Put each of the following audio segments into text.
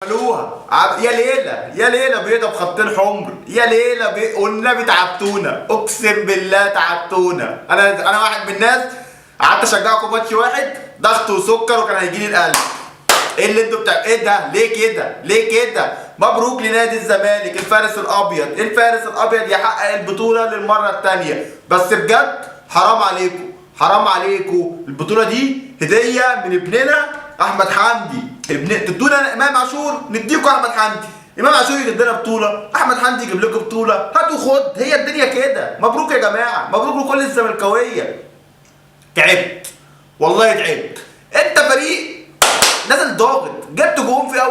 عملوها يا ليلى يا ليلى بيضه بخطين حمر يا ليلى والنبي تعبتونا اقسم بالله تعبتونا. انا واحد من الناس قعدت اشجعكم ماتش واحد ضغط وسكر وكان هيجيلي القلب. ايه اللي انتوا ايه ده؟ ليه كده؟ ليه كده؟ مبروك لنادي الزمالك الفارس الابيض، الفارس الابيض يحقق البطوله للمره الثانيه. بس بجد حرام عليكم حرام عليكم، البطوله دي هديه من ابننا احمد حمدي. تدونا امام عاشور نديكم احمد حمدي، امام عاشور يجيب لنا بطوله، احمد حمدي يجيب لكم بطوله، هاتوا خد. هي الدنيا كده. مبروك يا جماعه، مبروك لكل الزملكاويه. تعبت والله تعبت. انت فريق نازل ضاغط، جبت جون في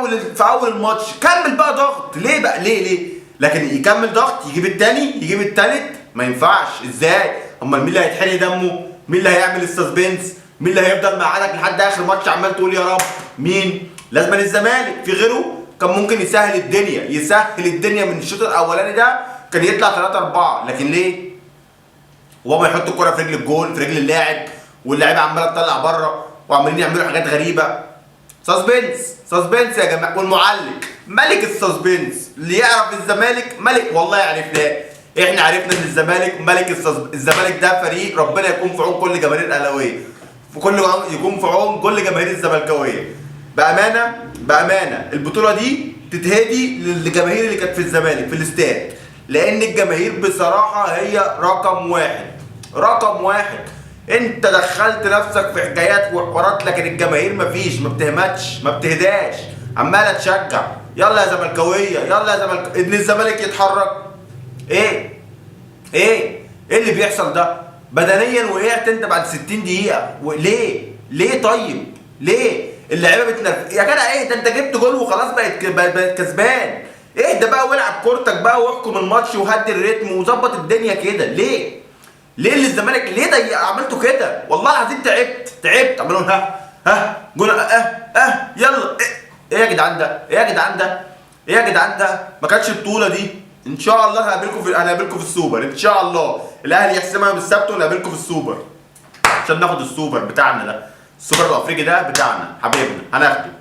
اول الماتش، كمل بقى ضغط. ليه بقى؟ ليه؟ لكن يكمل ضغط يجيب الثاني يجيب الثالث ما ينفعش. ازاي؟ امال مين اللي هيتحرق دمه؟ مين اللي هيعمل السسبنس؟ مين اللي هيفضل مقعدك لحد اخر ماتش عمال تقول يا رب؟ مين؟ لازم الزمالك. في غيره كان ممكن يسهل الدنيا من الشوط الاولاني ده، كان يطلع 3-4. لكن ليه؟ وهو يحط الكرة في رجل الجول، في رجل اللاعب، واللاعيبه عماله تطلع بره وعمالين يعملوا حاجات غريبه. سسبنس يا جماعه. والمعلق ملك السسبنس، اللي يعرف الزمالك ملك. والله عرفناه، احنا عرفنا ان الزمالك ملك الزمالك ده فريق ربنا يكون في عون كل جماهير الاهلاويه، يكون في عون كل جماهير الزملكاويه. بامانه البطوله دي تتهدي للجماهير اللي كانت في الزمالك في الاستاد، لان الجماهير بصراحه هي رقم واحد. انت دخلت نفسك في حكايات وحوارات، لكن الجماهير مفيش، ما بتهمتش ما بتهداش، عماله تشجع. يلا يا زملكاويه، يلا يا ان الزمالك يتحرك. ايه اللي بيحصل ده؟ بدنيا وقعت انت بعد 60 دقيقه. ليه طيب؟ ليه؟ اللعيبه بتنرفز يا جدع. ايه ده؟ انت جبت جول وخلاص بقت كسبان. اهدى بقى والعب كورتك بقى واحكم الماتش وهدي الريتم وظبط الدنيا كده. ليه اللي الزمالك ليه ده عملته كده؟ والله العظيم تعبت. عمالين ها جول يلا. ايه يا جدعان ده ما كانتش البطوله دي. ان شاء الله هنقابلكم في السوبر ان شاء الله. الاهلي يحسمها من السبت ونقابلكم في السوبر عشان ناخد السوبر بتاعنا ده. السوبر الافريقي ده بتاعنا حبيبنا هناخده.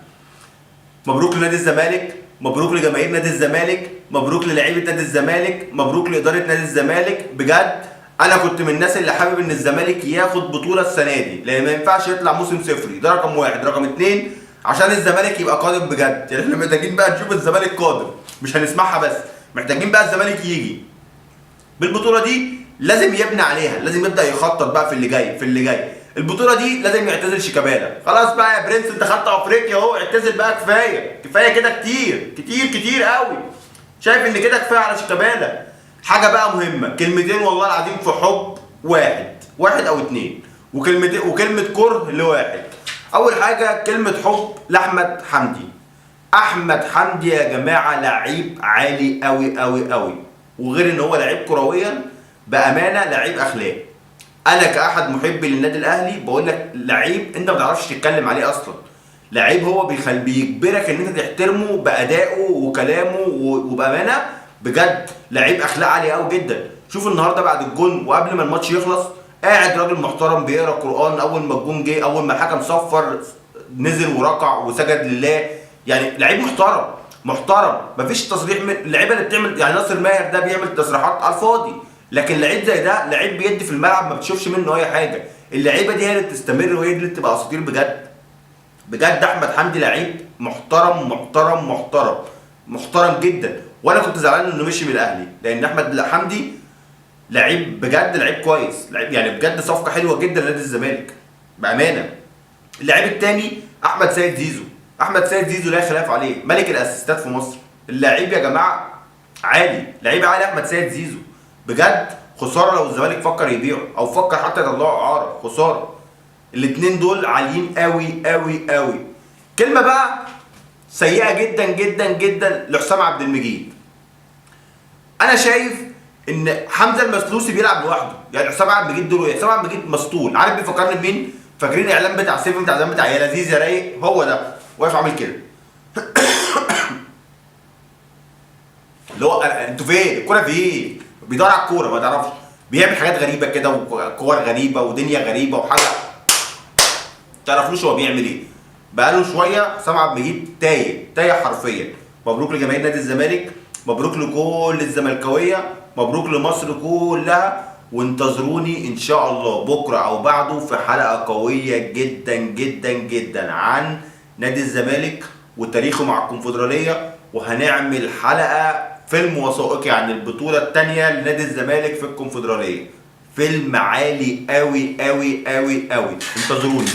مبروك لنادي الزمالك، مبروك لجماهير نادي الزمالك، مبروك للاعيبه نادي الزمالك، مبروك لاداره نادي الزمالك. بجد انا كنت من الناس اللي حابب ان الزمالك ياخد بطوله السنه دي، لان ما ينفعش يطلع موسم صفري. ده رقم واحد. رقم اتنين، عشان الزمالك يبقى قادم بجد. يعني احنا محتاجين بقى نشوف الزمالك قادم، مش هنسمعها بس. محتاجين بقى الزمالك يجي بالبطوله دي، لازم يبني عليها، لازم يبدا يخطط بقى في اللي جاي. البطوله دي لازم يعتزل شيكابالا. خلاص بقى يا برنس، انت خدت افريقيا اهو، اعتزل بقى. كفايه كده، كتير قوي. شايف ان كده كفايه على شيكابالا. حاجه بقى مهمه، كلمتين والله العظيم في حب واحد او اتنين، وكلمه كره لواحد. اول حاجه كلمه حب لاحمد حمدي. احمد حمدي يا جماعه لعيب عالي قوي، وغير ان هو لعيب كرويا بامانه لعيب اخلاق. انا كاحد محب للنادي الاهلي بقول لك لعيب انت ما تعرفش تتكلم عليه اصلا. لعيب هو بيجبرك ان انت تحترمه بادائه وكلامه وبامانه. بجد لعيب اخلاق عاليه قوي جدا. شوف النهارده بعد الجون وقبل ما الماتش يخلص، قاعد راجل محترم بيقرا قران. اول ما الجون جه، اول ما الحكم صفر، نزل وركع وسجد لله. يعني لعيب محترم. مفيش تصريح من اللعيبه اللي بتعمل. يعني ناصر ماهر ده بيعمل تصريحات على الفاضي، لكن لعيب زي ده لعيب بيدي في الملعب، ما بتشوفش منه اي حاجه. اللعيبه دي هي اللي بتستمر وهي اللي بتبقى اساطير بجد. احمد حمدي لعيب محترم جدا. وانا كنت زعلان انه مشي من الاهلي، لان احمد حمدي لعيب بجد، لعيب كويس، لعيب يعني بجد صفقه حلوه جدا لنادي الزمالك بامانه. اللعيب الثاني احمد سيد زيزو لا خلاف عليه، ملك الاسيستات في مصر. اللعيب يا جماعه عالي، لعيب عالي احمد سيد زيزو بجد. خساره لو الزمالك فكر يبيعه او فكر حتى يطلعه اعاره، خساره. الاثنين دول عاليين قوي. كلمه بقى سيئه جدا لحسام عبد المجيد. انا شايف ان حمزه المسلوسي بيلعب لوحده. يعني حسام عبد المجيد دول حسام عبد المجيد مسطول. عارف بيفكرني بمين؟ فاكرين الاعلان بتاع سيف بتاع زمان بتاع يا لذيذ يا رايق؟ هو ده واقف عامل كده. اللي هو انتوا فين؟ الكوره فين؟ بيدور على الكوره ما تعرفش، بيعمل حاجات غريبه كده وكور غريبه ودنيا غريبه وحاجه ما تعرفوش هو بيعمل ايه. بقاله شويه حسام عبد المجيد تايه حرفيا. مبروك لجماهير نادي الزمالك، مبروك لكل الزملكاويه، مبروك لمصر كلها. وانتظروني ان شاء الله بكره او بعده في حلقه قويه جدا جدا جدا عن نادي الزمالك وتاريخه مع الكونفدراليه، وهنعمل حلقه فيلم وثائقي عن البطوله الثانيه لنادي الزمالك في الكونفدراليه. فيلم عالي قوي قوي قوي قوي، انتظروني.